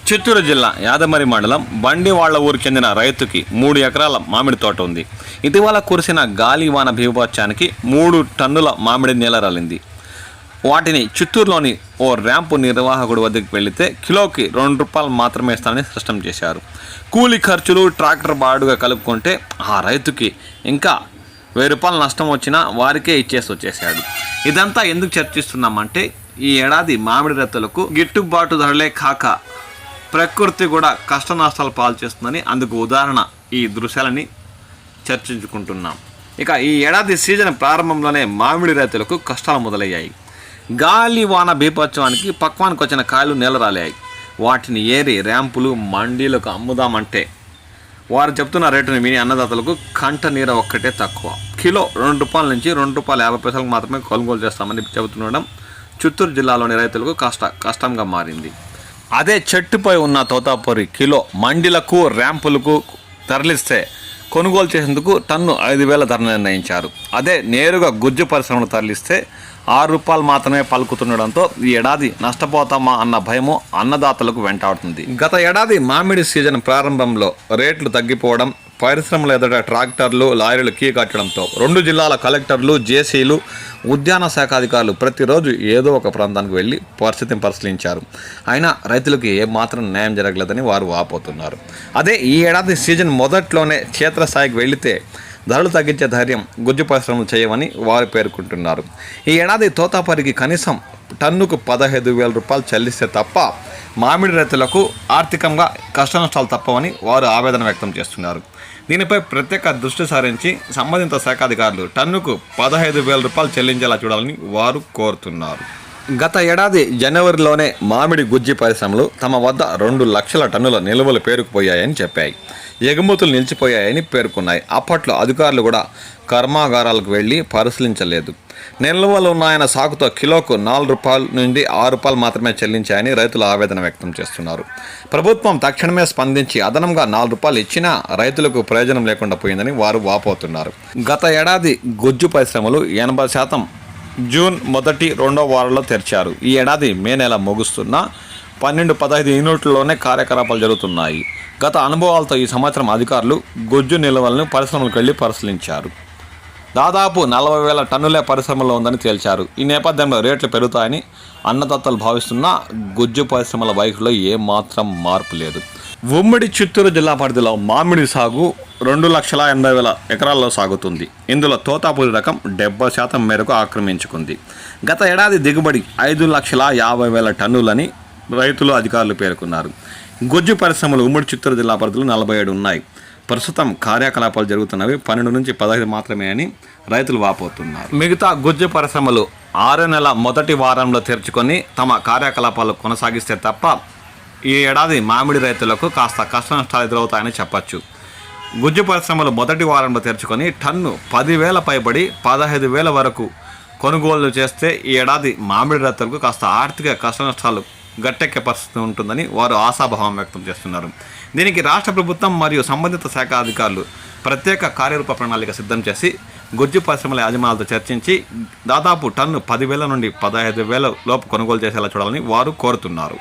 చిత్తూరు జిల్లా యాదమరి మండలం బండివాళ్ల ఊరు చెందిన రైతుకి 3 ఎకరాల మామిడి తోట ఉంది. ఇటీవల కురిసిన గాలివాన బీభత్సానికి 3 టన్నుల మామిడి నేలరాలింది. వాటిని చిత్తూరులోని ఓ ర్యాంపు నిర్వాహకుడి వద్దకు వెళితే కిలోకి ₹2 మాత్రమే ఇస్తానని స్పష్టం చేశారు. కూలి ఖర్చులు, ట్రాక్టర్ బాడుగా కలుపుకుంటే ఆ రైతుకి ఇంకా ₹1000 నష్టం వచ్చినా వారికే ఇచ్చేసి వచ్చేసాడు. ఇదంతా ఎందుకు చర్చిస్తున్నామంటే ఈ ఏడాది మామిడి రైతులకు గిట్టుబాటు ధరలే కాక ప్రకృతి కూడా కష్ట నష్టాలు పాలు చేస్తుందని అందుకు ఉదాహరణ ఈ దృశ్యాలని చర్చించుకుంటున్నాం. ఇక ఈ ఏడాది సీజన్ ప్రారంభంలోనే మామిడి రైతులకు కష్టాలు మొదలయ్యాయి. గాలి వాన బీభత్సవానికి పక్వానికి వచ్చిన కాయలు నేలరాలాయి. వాటిని ఏరి ర్యాంపులు మండీలకు అమ్ముదామంటే వారు చెప్తున్న రేటును విని అన్నదాతలకు కంట నీర ఒక్కటే తక్కువ. కిలో ₹2 నుంచి ₹2.50 మాత్రమే కొనుగోలు చేస్తామని చెబుతుండడం చిత్తూరు జిల్లాలోని రైతులకు కష్టంగా మారింది. అదే చెట్టుపై ఉన్న తోతాపురి కిలో మండీలకు, ర్యాంపులకు తరలిస్తే కొనుగోలు చేసేందుకు టన్ను 5,000 ధర నిర్ణయించారు. అదే నేరుగా గుజ్జు పరిశ్రమను తరలిస్తే ₹6 మాత్రమే పలుకుతుండడంతో ఈ ఏడాది నష్టపోతామా అన్న భయము అన్నదాతలకు వెంటాడుతుంది. గత ఏడాది మామిడి సీజన్ ప్రారంభంలో రేట్లు తగ్గిపోవడం, పరిశ్రమల ఎదుట ట్రాక్టర్లు, లారీలు కీ కట్టడంతో 2 జిల్లాల కలెక్టర్లు, జేసీలు, ఉద్యాన శాఖ అధికారులు ప్రతిరోజు ఏదో ఒక ప్రాంతానికి వెళ్ళి పరిస్థితిని పరిశీలించారు. అయినా రైతులకు ఏమాత్రం న్యాయం జరగలేదని వారు వాపోతున్నారు. అదే ఈ ఏడాది సీజన్ మొదట్లోనే క్షేత్రస్థాయికి వెళితే ధరలు తగ్గించే ధైర్యం గుజ్జు పరిశ్రమలు చేయవని వారు పేర్కొంటున్నారు. ఈ ఏడాది తోతాపరికి కనీసం టన్నుకు ₹15,000 చెల్లిస్తే తప్ప మామిడి రైతులకు ఆర్థికంగా కష్టనష్టాలు తప్పవని వారు ఆవేదన వ్యక్తం చేస్తున్నారు. దీనిపై ప్రత్యేక దృష్టి సారించి సంబంధిత శాఖాధికారులు టన్నుకు ₹15,000 చెల్లించేలా చూడాలని వారు కోరుతున్నారు. గత ఏడాది జనవరిలోనే మామిడి గుజ్జి పరిశ్రమలు తమ వద్ద 2 లక్షల టన్నుల నిల్వలు పేరుకుపోయాయని చెప్పాయి. ఎగుమతులు నిలిచిపోయాయని పేర్కొన్నాయి. అప్పట్లో అధికారులు కూడా కర్మాగారాలకు వెళ్ళి పరిశీలించలేదు. నిల్వలు ఉన్నాయన్న సాకుతో కిలోకు ₹4 నుండి ₹6 మాత్రమే చెల్లించాయని రైతులు ఆవేదన వ్యక్తం చేస్తున్నారు. ప్రభుత్వం తక్షణమే స్పందించి అదనంగా ₹4 ఇచ్చినా రైతులకు ప్రయోజనం లేకుండా పోయిందని వారు వాపోతున్నారు. గత ఏడాది గుజ్జు పరిశ్రమలు 80% జూన్ మొదటి 2వ వారంలో తెరిచారు. ఈ ఏడాది మే నెల ముగుస్తున్న 12-15 యూనిట్లలోనే కార్యకలాపాలు జరుగుతున్నాయి. గత అనుభవాలతో ఈ సంవత్సరం అధికారులు గుజ్జు నిల్వలను పరిశ్రమలకు వెళ్లి పరిశీలించారు. దాదాపు 40,000 టన్నులే పరిశ్రమలో ఉందని తేల్చారు. ఈ నేపథ్యంలో రేట్లు పెరుగుతాయని అన్నదాతలు భావిస్తున్న గుజ్జు పరిశ్రమల వైఖరిలో ఏమాత్రం మార్పు లేదు. ఉమ్మడి చిత్తూరు జిల్లా పరిధిలో మామిడి సాగు 2,80,000 ఎకరాల్లో సాగుతుంది. ఇందులో తోతాపురి రకం 70% మేరకు ఆక్రమించుకుంది. గత ఏడాది దిగుబడి 5,50,000 టన్నులని రైతులు, అధికారులు పేర్కొన్నారు. గుజ్జు పరిశ్రమలు ఉమ్మడి చిత్తూరు జిల్లా పరిధిలో 47 ఉన్నాయి. ప్రస్తుతం కార్యకలాపాలు జరుగుతున్నవి 12 నుంచి 15 మాత్రమే అని రైతులు వాపోతున్నారు. మిగతా గుజ్జు పరిశ్రమలు 6 నెలల మొదటి వారంలో తెరుచుకొని తమ కార్యకలాపాలు కొనసాగిస్తే తప్ప ఈ ఏడాది మామిడి రైతులకు కాస్త కష్ట నష్టాలు ఎదురవుతాయని చెప్పచ్చు. గుజ్జు పరిశ్రమలు మొదటి వారంలో తెరుచుకొని టన్ను 10,000 పైబడి 15,000 వరకు కొనుగోలు చేస్తే ఈ ఏడాది మామిడి రైతులకు కాస్త ఆర్థిక కష్ట నష్టాలు గట్టెక్కే పరిస్థితి ఉంటుందని వారు ఆశాభావం వ్యక్తం చేస్తున్నారు. దీనికి రాష్ట్ర ప్రభుత్వం మరియు సంబంధిత శాఖ అధికారులు ప్రత్యేక కార్యరూప ప్రణాళిక సిద్ధం చేసి గుజ్జు పరిశ్రమల యాజమాన్యాలతో చర్చించి దాదాపు టన్ను 10,000 నుండి 15,000 లోపు కొనుగోలు చేసేలా చూడాలని వారు కోరుతున్నారు.